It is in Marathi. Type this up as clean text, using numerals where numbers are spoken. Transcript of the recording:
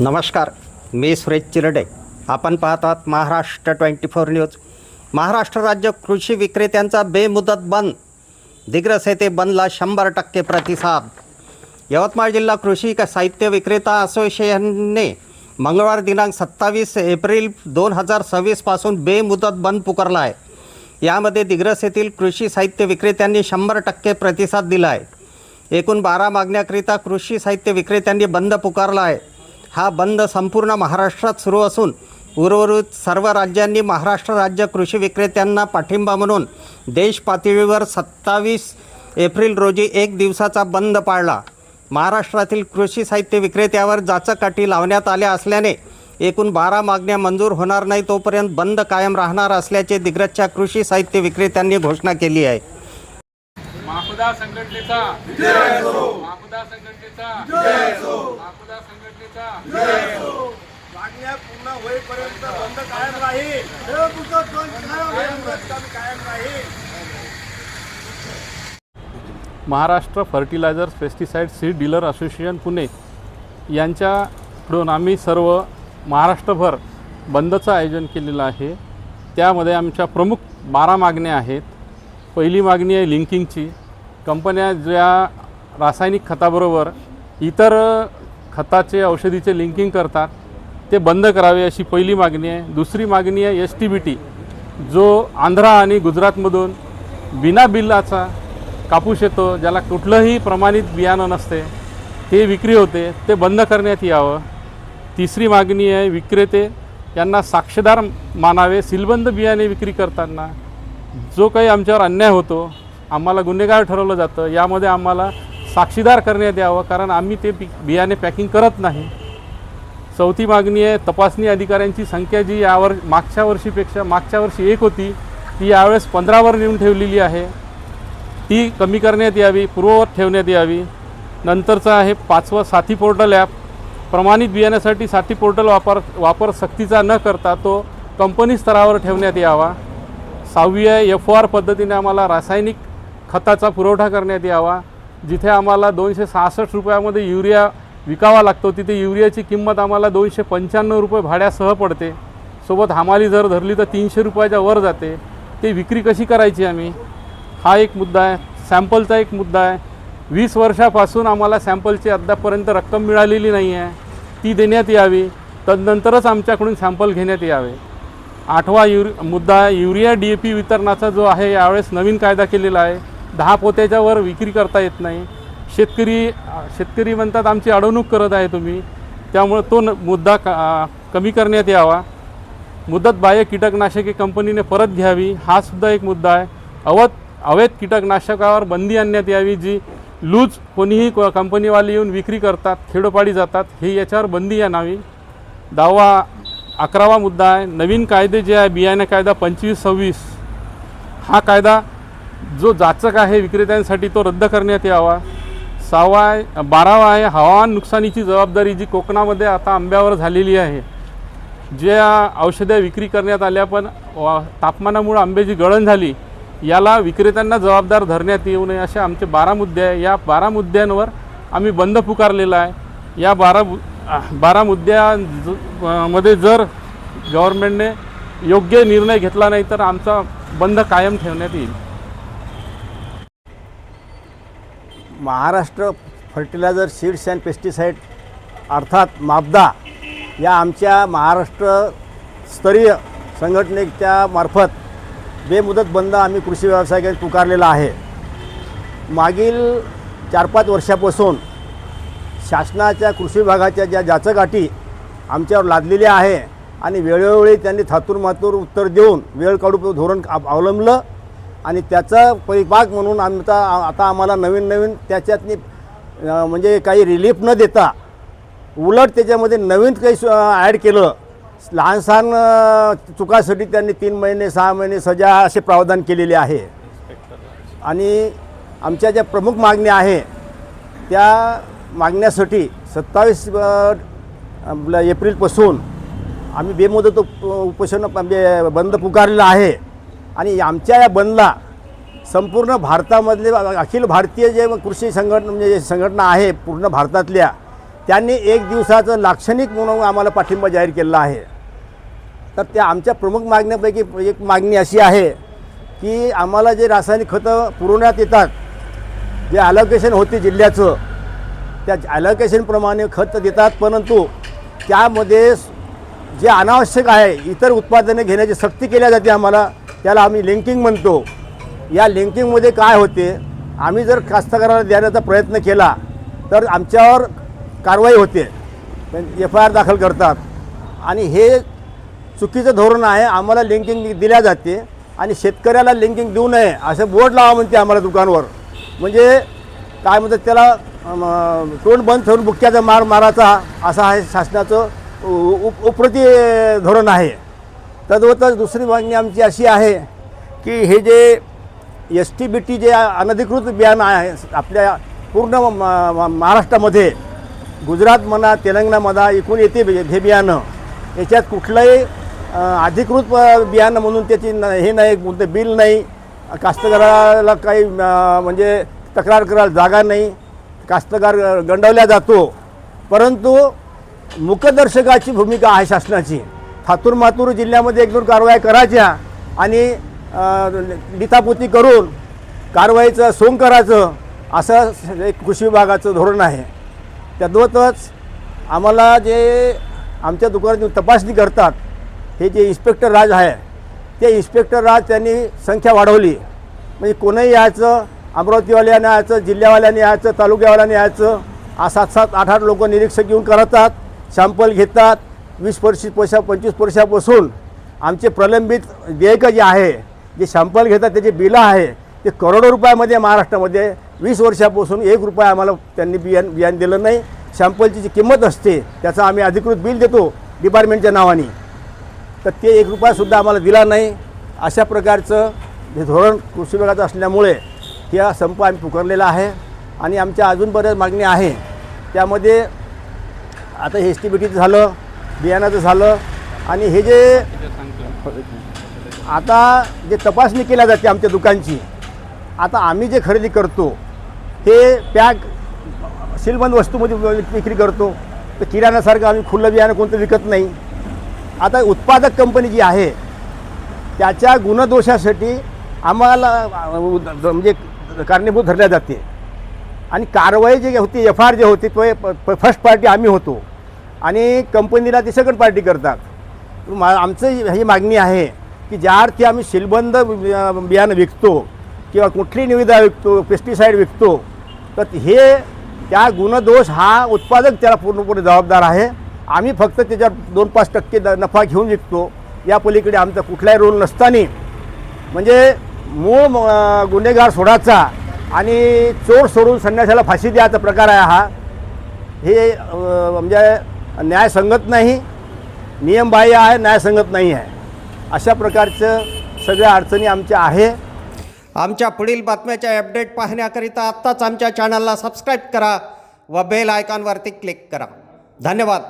नमस्कार, मी सुरेश चिरडे. आपण पाहतात महाराष्ट्र 24 न्यूज. महाराष्ट्र राज्य कृषी विक्रेत्यांचा बेमुदत बंद. दिग्रस येथे बंदला 100% प्रतिसाद. यवतमाळ जिल्हा कृषी साहित्य विक्रेता असोसिएशनने मंगळवार दिनांक 27 एप्रिल 2026 पासून बेमुदत बंद पुकारला आहे. यामध्ये दिग्रस येथील कृषी साहित्य विक्रेत्यांनी 100% प्रतिसाद दिला आहे. एकूण 12 मागण्याकरिता कृषी साहित्य विक्रेत्यांनी बंद पुकारला आहे. हा बंद संपूर्ण महाराष्ट्रात सुरू असून उर्वरित सर्व राज्यांनी महाराष्ट्र राज्य कृषी विक्रेत्यांना पाठिंबा म्हणून देश पातळीवर 27 एप्रिल रोजी 1 दिवसाचा बंद पाळला. महाराष्ट्रातील कृषी साहित्य विक्रेत्यावर जाचकाठी लावण्यात आल्या असल्याने एकूण 12 मागण्या मंजूर होणार नाही तोपर्यंत बंद कायम राहणार असल्याचे दिग्रसच्या कृषी साहित्य विक्रेत्यांनी घोषणा केली आहे. माफदा संघटनेचा जय हो. माफदा संघटनेचा जय हो. माफदा संघटनेचा जय हो. मागण्या पूर्ण होईपर्यंत बंद कायम राहील. हे मुदत कायम राहील. Maharashtra fertilisers pesticide seed dealer association Pune यांच्याकडून आम्ही सर्व महाराष्ट्रभर बंदचं आयोजन केलेलं आहे. त्यामध्ये आमच्या प्रमुख 12 मागण्या आहेत. पहिली मागणी आहे लिंकिंगची. कंपन्या ज्या रासायनिक खताबरोबर इतर खताचे औषधीचे लिंकिंग करतात ते बंद करावे अशी पहिली मागणी आहे. दुसरी मागणी आहे STBT, जो आंध्रा आणि गुजरातमधून बिना बिलाचा कापूस येतो, ज्याला कुठलंही प्रमाणित बियाणं नसते, ते विक्री होते, ते बंद करण्यात यावं. तिसरी मागणी आहे विक्रेते यांना साक्षीदार मानावे. सीलबंद बियाणे विक्री करताना जो काही आमच्यावर अन्याय होतो, आम्हाला गुन्हेगार ठरवलं जातं, यामध्ये आम्हाला साक्षीदार करण्यात यावं, कारण आम्ही ते बियाणे पॅकिंग करत नाही. चौथी मागणी आहे तपासणी अधिकाऱ्यांची संख्या जी मागच्या वर्षी 1 होती, ती यावेळेस 15वर नेऊन ठेवलेली आहे. ती कमी करण्यात यावी, पूर्ववत ठेवण्यात यावी. नंतरचं आहे 5वं साथी पोर्टल ॲप. प्रमाणित बियाण्यासाठी साथी पोर्टल वापर सक्तीचा न करता तो कंपनी स्तरावर ठेवण्यात यावा. 6वी आहे FOR पद्धतीने आम्हाला रासायनिक खताचा पुरवठा करण्यात यावा. जिथे आम्हाला 266 रुपयामध्ये युरिया विकावा लागतो, तिथे युरियाची किंमत आम्हाला 295 रुपये भाड्यासह पडते. सोबत हमाली जर धरली तर 300 रुपयाच्या वर जाते. ते विक्री कशी करायची आम्ही, हा एक मुद्दा आहे. सॅम्पलचा एक मुद्दा आहे. 20 वर्षापासून आम्हाला सॅम्पलची अद्यापपर्यंत रक्कम मिळालेली नाही आहे, ती देण्यात यावी. तदनंतरच आमच्याकडून सॅम्पल घेण्यात यावे. 8वा मुद्दा युरिया DAP वितरणाचा जो आहे, यावेळेस नवीन कायदा केलेला आहे. 10 पोत्याच्या वर विक्री करता येत नाही. शेतकरी म्हणतात आमची अडवणूक करत आहे तुम्ही, त्यामुळे तो मुद्दा कमी करण्यात यावा. मुदतबाह्य कीटकनाशके कंपनीने परत घ्यावी, हा सुद्धा एक मुद्दा आहे. अवैध कीटकनाशकावर बंदी आणण्यात यावी. जी लूज कोणीही कंपनीवाले येऊन विक्री करतात, खेडोपाडी जातात, हे याच्यावर बंदी आणावी. 11वा मुद्दा आहे नवीन कायदे जे आहे, बियाणे कायदा 2526, हा कायदा जो जाचक आहे विक्रेत्यांसाठी तो रद्द करण्यात यावा. 12वा आहे हवामान नुकसानीची जबाबदारी, जी कोकणामध्ये आता आंब्यावर झालेली आहे. ज्या औषधे विक्री करण्यात आल्या पण तापमानामुळे आंब्याची गळण झाली, याला विक्रेत्यांना जबाबदार धरण्यात येऊ नये, असे आमचे 12 मुद्दे आहे. या 12 मुद्द्यांवर आम्ही बंद पुकारलेला आहे. या 12 मुद्द्यामध्ये जर गव्हर्नमेंटने योग्य निर्णय घेतला नाही तर आमचा बंद कायम ठेवण्यात येईल. Maharashtra fertiliser seeds and pesticide अर्थात माफदा या आमच्या महाराष्ट्र स्तरीय संघटनेच्या मार्फत बेमुदत बंद आम्ही कृषी व्यावसायिकांनी पुकारलेला आहे. मागील 4-5 वर्षापासून शासनाच्या कृषी विभागाच्या ज्या जाचकाठी आमच्यावर लादलेल्या आहे आणि वेळोवेळी त्यांनी थातूरमातूर उत्तर देऊन वेळ काढू धोरण अवलंबलं आणि त्याचा परिपाक म्हणून आता आम्हाला नवीन त्याच्यातनी म्हणजे काही रिलीफ न देता उलट त्याच्यामध्ये नवीन काही ॲड केलं. लहान चुकासाठी त्यांनी 3 महिने 6 महिने सजा असे प्रावधान केलेले आहे. आणि आमच्या ज्या प्रमुख मागण्या आहे त्या मागण्यासाठी 27 एप्रिलपासून आम्ही बेमुदत उपोषण बंद पुकारलेलं आहे. आणि आमच्या या बंदला संपूर्ण भारतामधले अखिल भारतीय जे कृषी संघटना म्हणजे संघटना आहे पूर्ण भारतातल्या त्यांनी 1 दिवसाचं लाक्षणिक म्हणून आम्हाला पाठिंबा जाहीर केलेला आहे. तर त्या आमच्या प्रमुख मागण्यापैकी एक मागणी अशी आहे की आम्हाला जे रासायनिक खतं पुरवण्यात येतात, जे ॲलोकेशन होते जिल्ह्याचं, त्या ॲलोकेशनप्रमाणे खत देतात, परंतु त्यामध्ये जे अनावश्यक आहे इतर उत्पादने घेण्याची सक्ती केल्या जाते आम्हाला, त्याला आम्ही लिंकिंग म्हणतो. या लिंकिंगमध्ये काय होते, आम्ही जर कास्तकाराला देण्याचा प्रयत्न केला तर आमच्यावर कारवाई होते, FIR दाखल करतात आणि हे चुकीचं धोरण आहे. आम्हाला लिंकिंग दिल्या जाते आणि शेतकऱ्याला लिंकिंग देऊ नये असं बोर्ड लावा म्हणते आम्हाला दुकानवर. म्हणजे काय म्हणतात त्याला, तोंड बंद ठेवून बुक्क्याचा मार मारायचा असं आहे शासनाचं उपप्रती धोरण आहे. तद्वतच दुसरी मागणी आमची अशी आहे की हे जे STBT जे अनधिकृत बियाणं आहे आपल्या पूर्ण महाराष्ट्रामध्ये, गुजरात म्हणा तेलंगणा म्हणा एकूण येते हे बियाणं, याच्यात कुठलंही अधिकृत बियाणं म्हणून त्याची हे नाही, कोणतं बिल नाही, कास्तकाराला काही म्हणजे तक्रार करायला जागा नाही, कास्तकार गंडवल्या जातो. परंतु मुखदर्शकाची भूमिका आहे शासनाची. थातूर जिल्ह्यामध्ये 1-2 कारवाया करायच्या आणि लिथापोती करून कारवाईचं सोंग करायचं असं एक कृषी विभागाचं धोरण आहे. त्यातच आम्हाला जे आमच्या दुकानात तपासणी करतात हे जे इन्स्पेक्टर राज आहे, ते इन्स्पेक्टर राज त्यांनी संख्या वाढवली. म्हणजे कोणीही यायचं, अमरावतीवाल्याने यायचं, जिल्ह्यावाल्याने यायचं, तालुक्यावाल्याने यायचं, 7-7, 8-8 लोक निरीक्षक येऊन करतात, सॅम्पल घेतात. 20-25 वर्षापासून आमचे प्रलंबित देयक जे आहे, जे सॅम्पल घेतात त्याचे बिलं आहे ते करोडो रुपयामध्ये महाराष्ट्रामध्ये 20 वर्षापासून 1 रुपया आम्हाला त्यांनी बियाण दिलं नाही. सॅम्पलची जी किंमत असते त्याचं आम्ही अधिकृत बिल देतो डिपार्टमेंटच्या नावाने, तर ते 1 रुपयासुद्धा आम्हाला दिला नाही. अशा प्रकारचं हे धोरण कृषी विभागाचं असल्यामुळे हा संप आम्ही पुकारलेला आहे. आणि आमच्या अजून बऱ्याच मागणी आहे. त्यामध्ये आता हे STBTचं झालं, बियाणाचं झालं, आणि हे जे आता जे तपासणी केल्या जाते आमच्या दुकानची, आता आम्ही जे खरेदी करतो हे पॅक सीलबंद वस्तूमध्ये विक्री करतो. तर किराण्यासारखं आम्ही खुलं बियाणं कोणतं विकत नाही. आता उत्पादक कंपनी जी आहे त्याच्या गुणदोषासाठी आम्हाला म्हणजे कारणीभूत धरल्या जाते. आणि कारवाई जे होती, FIR जे होती, तो फर्स्ट पार्टी आम्ही होतो आणि कंपनीला ती सेकंड पार्टी करतात. आमचं ही मागणी आहे की ज्या अर्थी आम्ही सीलबंद बियाणं विकतो किंवा कुठली निविदा विकतो, पेस्टिसाईड विकतो, तर हे त्या गुणदोष हा उत्पादक त्याला पूर्णपणे जबाबदार आहे. आम्ही फक्त त्याच्यावर 2-5% नफा घेऊन विकतो. या पलीकडे आमचा कुठलाही रोल नसताना म्हणजे मूळ गुन्हेगार सोडायचा आणि चोर सोडून संन्यासाला फाशी द्यायचा प्रकार आहे हा. हे म्हणजे न्यायसंगत नाही, नियमबाह्य आहे, न्यायसंगत नाही आहे. अशा प्रकारचं सगळ्या अडचणी आमच्या आहे. आमच्या पुढील बातम्याच्या अपडेट पाहण्याकरिता आत्ताच आमच्या चॅनलला सबस्क्राईब करा व बेल आयकॉनवरती क्लिक करा. धन्यवाद.